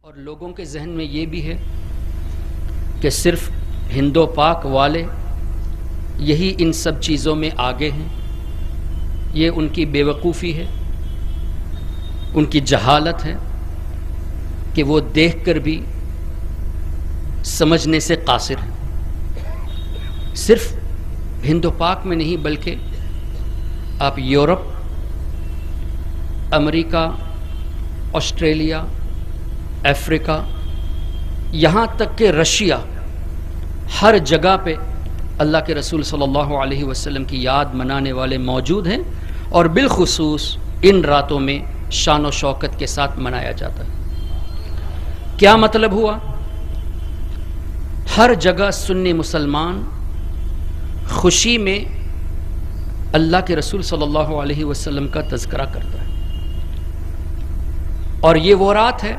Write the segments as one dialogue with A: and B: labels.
A: اور لوگوں کے ذہن میں یہ بھی ہے کہ صرف ہند و پاک والے یہی ان سب چیزوں میں آگے ہیں. یہ ان کی بے وقوفی ہے، ان کی جہالت ہے کہ وہ دیکھ کر بھی سمجھنے سے قاصر ہیں. صرف ہند و پاک میں نہیں بلکہ آپ یورپ، امریکہ، آسٹریلیا، افریقہ، یہاں تک کہ رشیا، ہر جگہ پہ اللہ کے رسول صلی اللہ علیہ وسلم کی یاد منانے والے موجود ہیں، اور بالخصوص ان راتوں میں شان و شوکت کے ساتھ منایا جاتا ہے. کیا مطلب ہوا؟ ہر جگہ سنی مسلمان خوشی میں اللہ کے رسول صلی اللہ علیہ وسلم کا تذکرہ کرتا ہے. اور یہ وہ رات ہے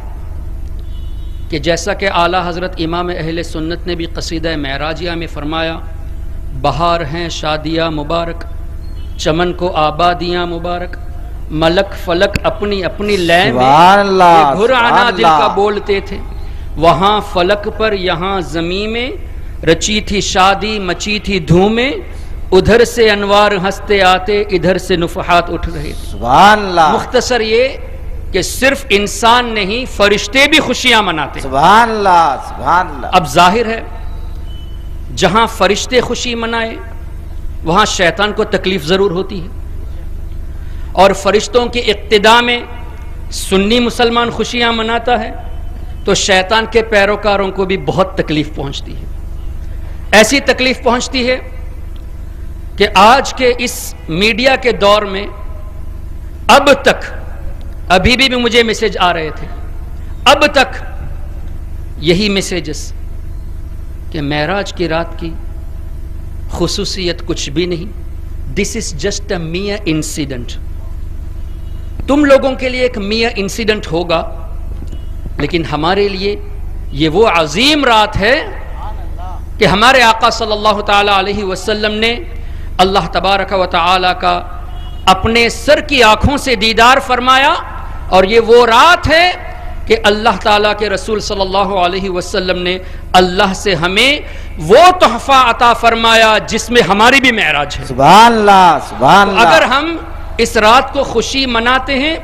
A: کہ جیسا کہ اعلیٰ حضرت امام اہل سنت نے بھی قصیدہ معراجیہ میں فرمایا، بہار ہیں شادیاں مبارک، چمن کو آبادیاں مبارک، ملک فلک اپنی اپنی لے میں یہ گھرانا دل کا بولتے تھے، وہاں فلک پر یہاں زمین میں رچی تھی شادی مچی تھی دھومیں، ادھر سے انوار ہنستے آتے ادھر سے نفحات اٹھ رہے تھے.
B: سبحان اللہ.
A: مختصر یہ کہ صرف انسان نہیں، فرشتے بھی خوشیاں مناتے.
B: سبحان اللہ سبحان اللہ.
A: اب ظاہر ہے جہاں فرشتے خوشی منائے وہاں شیطان کو تکلیف ضرور ہوتی ہے، اور فرشتوں کی اقتداء میں سنی مسلمان خوشیاں مناتا ہے تو شیطان کے پیروکاروں کو بھی بہت تکلیف پہنچتی ہے. ایسی تکلیف پہنچتی ہے کہ آج کے اس میڈیا کے دور میں اب تک، ابھی بھی مجھے میسج آ رہے تھے، اب تک یہی میسیجز کہ معراج کی رات کی خصوصیت کچھ بھی نہیں، this is just a mere incident. تم لوگوں کے لیے ایک میئر انسیڈنٹ ہوگا، لیکن ہمارے لیے یہ وہ عظیم رات ہے کہ ہمارے آقا صلی اللہ تعالی علیہ وسلم نے اللہ تبارک و تعالی کا اپنے سر کی آنکھوں سے دیدار فرمایا، اور یہ وہ رات ہے کہ اللہ تعالیٰ کے رسول صلی اللہ علیہ وسلم نے اللہ سے ہمیں وہ تحفہ عطا فرمایا جس میں ہماری بھی معراج ہے.
B: سبحان اللہ سبحان اللہ.
A: اگر ہم اس رات کو خوشی مناتے ہیں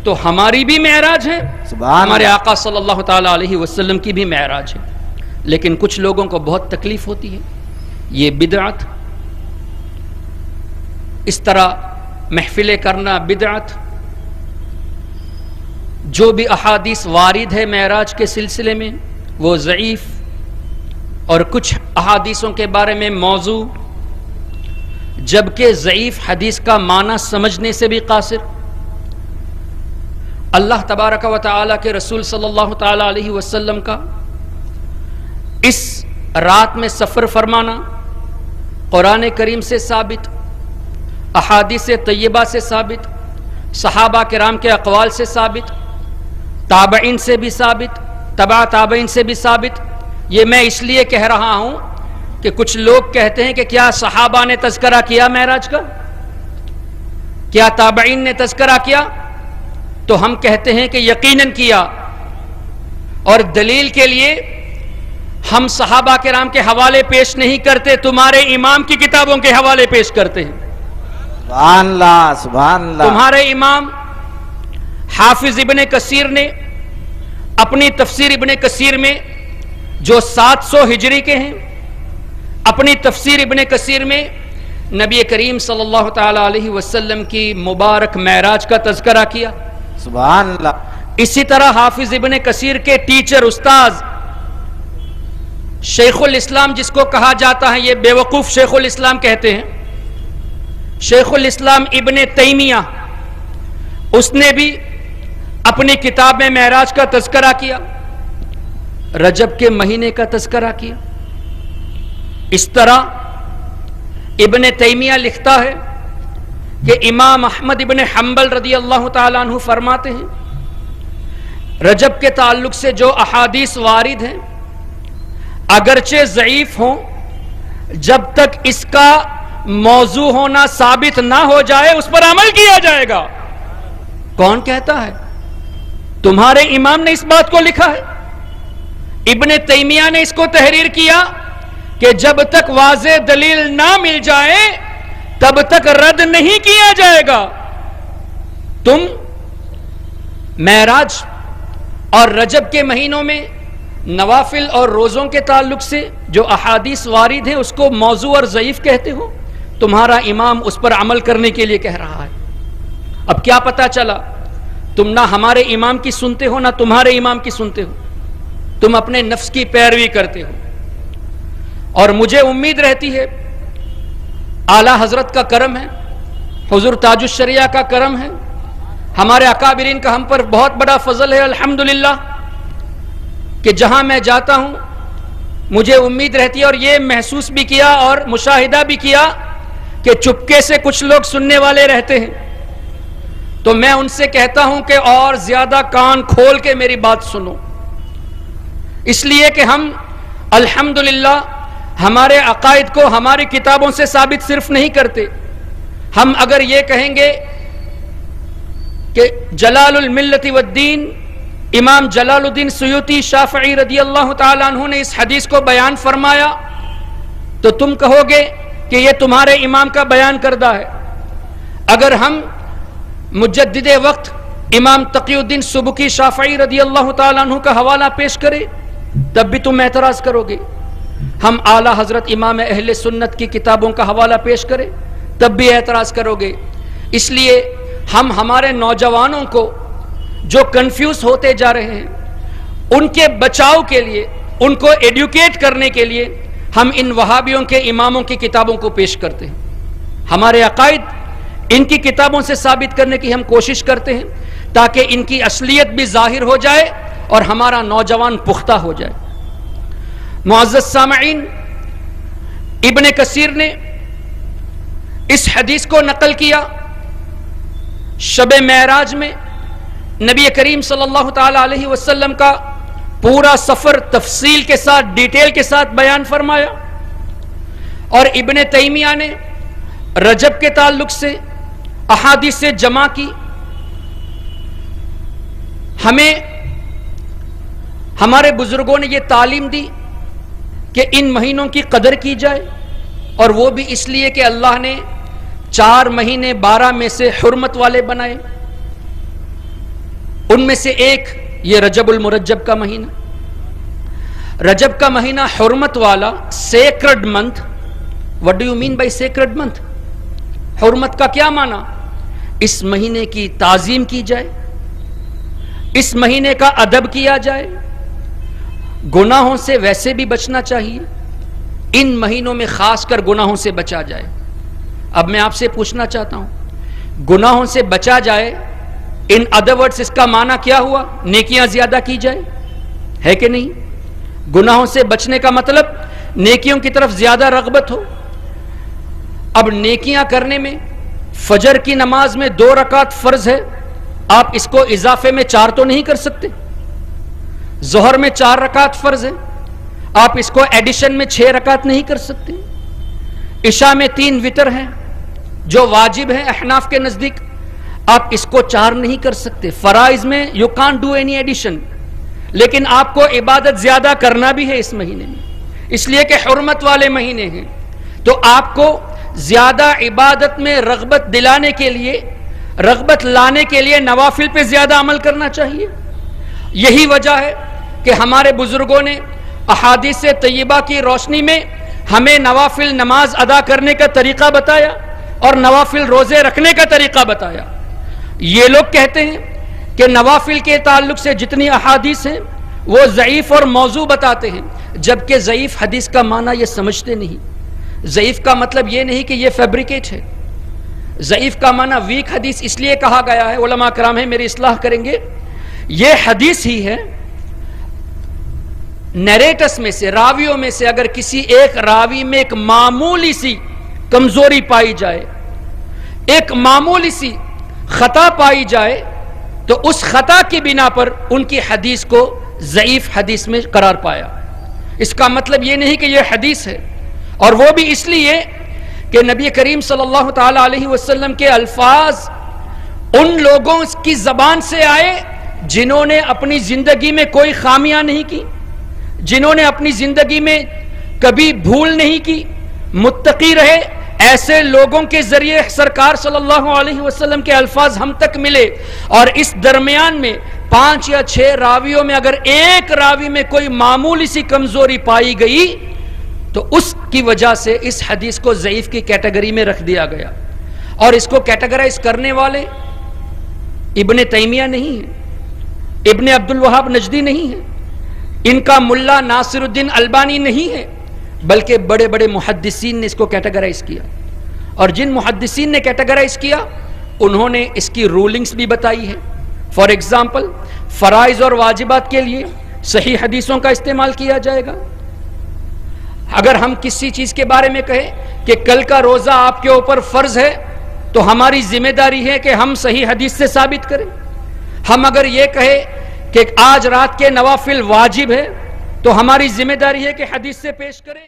A: تو ہماری بھی معراج ہے، ہمارے آقا صلی اللہ تعالیٰ علیہ وسلم کی بھی معراج ہے. لیکن کچھ لوگوں کو بہت تکلیف ہوتی ہے. یہ بدعت، اس طرح محفلیں کرنا بدعت. جو بھی احادیث وارد ہے معراج کے سلسلے میں وہ ضعیف، اور کچھ احادیثوں کے بارے میں موضوع، جبکہ ضعیف حدیث کا معنی سمجھنے سے بھی قاصر. اللہ تبارک و تعالی کے رسول صلی اللہ تعالی علیہ وسلم کا اس رات میں سفر فرمانا قرآن کریم سے ثابت، احادیث طیبہ سے ثابت، صحابہ کرام کے اقوال سے ثابت، تابعین سے بھی ثابت، تبع تابعین سے بھی ثابت. یہ میں اس لیے کہہ رہا ہوں کہ کچھ لوگ کہتے ہیں کہ کیا صحابہ نے تذکرہ کیا معراج کا، کیا تابعین نے تذکرہ کیا؟ تو ہم کہتے ہیں کہ یقیناً کیا، اور دلیل کے لیے ہم صحابہ کرام کے حوالے پیش نہیں کرتے، تمہارے امام کی کتابوں کے حوالے پیش کرتے ہیں.
B: سبحان اللہ سبحان اللہ.
A: تمہارے امام حافظ ابن کثیر نے اپنی تفسیر ابن کثیر میں جو 700 ہجری کے ہیں، اپنی تفسیر ابن کثیر میں نبی کریم صلی اللہ تعالی علیہ وسلم کی مبارک معراج کا تذکرہ کیا.
B: سبحان اللہ.
A: اسی طرح حافظ ابن کثیر کے ٹیچر استاذ شیخ الاسلام، جس کو کہا جاتا ہے، یہ بے وقوف شیخ الاسلام کہتے ہیں، شیخ الاسلام ابن تیمیہ، اس نے بھی اپنی کتاب میں معراج کا تذکرہ کیا، رجب کے مہینے کا تذکرہ کیا. اس طرح ابن تیمیہ لکھتا ہے کہ امام احمد ابن حنبل رضی اللہ تعالیٰ عنہ فرماتے ہیں رجب کے تعلق سے جو احادیث وارد ہیں اگرچہ ضعیف ہوں، جب تک اس کا موضوع ہونا ثابت نہ ہو جائے اس پر عمل کیا جائے گا. کون کہتا ہے؟ تمہارے امام نے اس بات کو لکھا ہے. ابن تیمیہ نے اس کو تحریر کیا کہ جب تک واضح دلیل نہ مل جائے تب تک رد نہیں کیا جائے گا. تم معراج اور رجب کے مہینوں میں نوافل اور روزوں کے تعلق سے جو احادیث وارد ہیں اس کو موضوع اور ضعیف کہتے ہو. تمہارا امام اس پر عمل کرنے کے لیے کہہ رہا ہے. اب کیا پتا چلا تم نہ ہمارے امام کی سنتے ہو نہ تمہارے امام کی سنتے ہو, تم اپنے نفس کی پیروی کرتے ہو. اور مجھے امید رہتی ہے اعلیٰ حضرت کا کرم ہے, حضور تاج الشریعہ کا کرم ہے, ہمارے اکابرین کا ہم پر بہت بڑا فضل ہے الحمدللہ, کہ جہاں میں جاتا ہوں مجھے امید رہتی ہے اور یہ محسوس بھی کیا اور مشاہدہ بھی کیا کہ چپکے سے کچھ لوگ سننے والے رہتے ہیں. تو میں ان سے کہتا ہوں کہ اور زیادہ کان کھول کے میری بات سنو, اس لیے کہ ہم الحمدللہ ہمارے عقائد کو ہماری کتابوں سے ثابت صرف نہیں کرتے. ہم اگر یہ کہیں گے کہ جلال الملت والدین امام جلال الدین سیوطی شافعی رضی اللہ تعالیٰ عنہ نے اس حدیث کو بیان فرمایا تو تم کہو گے کہ یہ تمہارے امام کا بیان کردہ ہے. اگر ہم مجدد وقت امام تقی الدین سبکی شافعی رضی اللہ تعالیٰ عنہ کا حوالہ پیش کرے تب بھی تم اعتراض کرو گے. ہم اعلیٰ حضرت امام اہل سنت کی کتابوں کا حوالہ پیش کرے تب بھی اعتراض کرو گے. اس لیے ہم ہمارے نوجوانوں کو جو کنفیوز ہوتے جا رہے ہیں ان کے بچاؤ کے لیے, ان کو ایڈوکیٹ کرنے کے لیے ہم ان وہابیوں کے اماموں کی کتابوں کو پیش کرتے ہیں. ہمارے عقائد ان کی کتابوں سے ثابت کرنے کی ہم کوشش کرتے ہیں تاکہ ان کی اصلیت بھی ظاہر ہو جائے اور ہمارا نوجوان پختہ ہو جائے. معزز سامعین, ابن کثیر نے اس حدیث کو نقل کیا. شب معراج میں نبی کریم صلی اللہ تعالی علیہ وسلم کا پورا سفر تفصیل کے ساتھ ڈیٹیل کے ساتھ بیان فرمایا, اور ابن تیمیہ نے رجب کے تعلق سے احادیث سے جمع کی. ہمیں ہمارے بزرگوں نے یہ تعلیم دی کہ ان مہینوں کی قدر کی جائے, اور وہ بھی اس لیے کہ اللہ نے 4 مہینے 12 میں سے حرمت والے بنائے. ان میں سے ایک یہ رجب المرجب کا مہینہ. رجب کا مہینہ حرمت والا, sacred month. What do you mean by sacred month? حرمت کا کیا معنی؟ اس مہینے کی تعظیم کی جائے, اس مہینے کا ادب کیا جائے, گناہوں سے ویسے بھی بچنا چاہیے, ان مہینوں میں خاص کر گناہوں سے بچا جائے. اب میں آپ سے پوچھنا چاہتا ہوں, گناہوں سے بچا جائے, ان ادر ورڈز اس کا معنی کیا ہوا؟ نیکیاں زیادہ کی جائے, ہے کہ نہیں؟ گناہوں سے بچنے کا مطلب نیکیوں کی طرف زیادہ رغبت ہو. اب نیکیاں کرنے میں فجر کی نماز میں 2 رکعت فرض ہے, آپ اس کو اضافے میں 4 تو نہیں کر سکتے. ظہر میں 4 رکعت فرض ہے, آپ اس کو ایڈیشن میں 6 رکعت نہیں کر سکتے. عشاء میں 3 وتر ہیں جو واجب ہیں احناف کے نزدیک, آپ اس کو 4 نہیں کر سکتے. فرائض میں you can't do any addition, لیکن آپ کو عبادت زیادہ کرنا بھی ہے اس مہینے میں, اس لیے کہ حرمت والے مہینے ہیں. تو آپ کو زیادہ عبادت میں رغبت دلانے کے لیے, رغبت لانے کے لیے نوافل پہ زیادہ عمل کرنا چاہیے. یہی وجہ ہے کہ ہمارے بزرگوں نے احادیث طیبہ کی روشنی میں ہمیں نوافل نماز ادا کرنے کا طریقہ بتایا اور نوافل روزے رکھنے کا طریقہ بتایا. یہ لوگ کہتے ہیں کہ نوافل کے تعلق سے جتنی احادیث ہیں وہ ضعیف اور موضوع بتاتے ہیں, جبکہ ضعیف حدیث کا معنی یہ سمجھتے نہیں. ضعیف کا مطلب یہ نہیں کہ یہ فیبریکیٹ ہے. ضعیف کا معنی ویک حدیث اس لیے کہا گیا ہے, علماء کرام ہیں میری اصلاح کریں گے, یہ حدیث ہی ہے. نیریٹس میں سے, راویوں میں سے اگر کسی ایک راوی میں ایک معمولی سی کمزوری پائی جائے, ایک معمولی سی خطا پائی جائے, تو اس خطا کی بنا پر ان کی حدیث کو ضعیف حدیث میں قرار پایا. اس کا مطلب یہ نہیں کہ یہ حدیث ہے, اور وہ بھی اس لیے کہ نبی کریم صلی اللہ تعالی علیہ وسلم کے الفاظ ان لوگوں کی زبان سے آئے جنہوں نے اپنی زندگی میں کوئی خامیاں نہیں کی، جنہوں نے اپنی زندگی میں کبھی بھول نہیں کی، متقی رہے، ایسے لوگوں کے ذریعے سرکار صلی اللہ علیہ وسلم کے الفاظ ہم تک ملے، اور اس درمیان میں 5 یا 6 راویوں میں اگر ایک راوی میں کوئی معمولی سی کمزوری پائی گئی تو اس کی وجہ سے اس حدیث کو ضعیف کی کیٹیگری میں رکھ دیا گیا. اور اس کو کیٹیگرائز کرنے والے ابن تیمیہ نہیں ہیں، ابن عبد الوہاب نجدی نہیں ہیں، ان کا ملا ناصر الدین البانی نہیں ہے، بلکہ بڑے بڑے محدثین نے اس کو کیٹیگرائز کیا. اور جن محدثین نے کیٹیگرائز کیا انہوں نے اس کی رولنگز بھی بتائی ہے. فار ایگزامپل فرائض اور واجبات کے لیے صحیح حدیثوں کا استعمال کیا جائے گا. اگر ہم کسی چیز کے بارے میں کہیں کہ کل کا روزہ آپ کے اوپر فرض ہے تو ہماری ذمہ داری ہے کہ ہم صحیح حدیث سے ثابت کریں. ہم اگر یہ کہیں کہ آج رات کے نوافل واجب ہے تو ہماری ذمہ داری ہے کہ حدیث سے پیش کریں.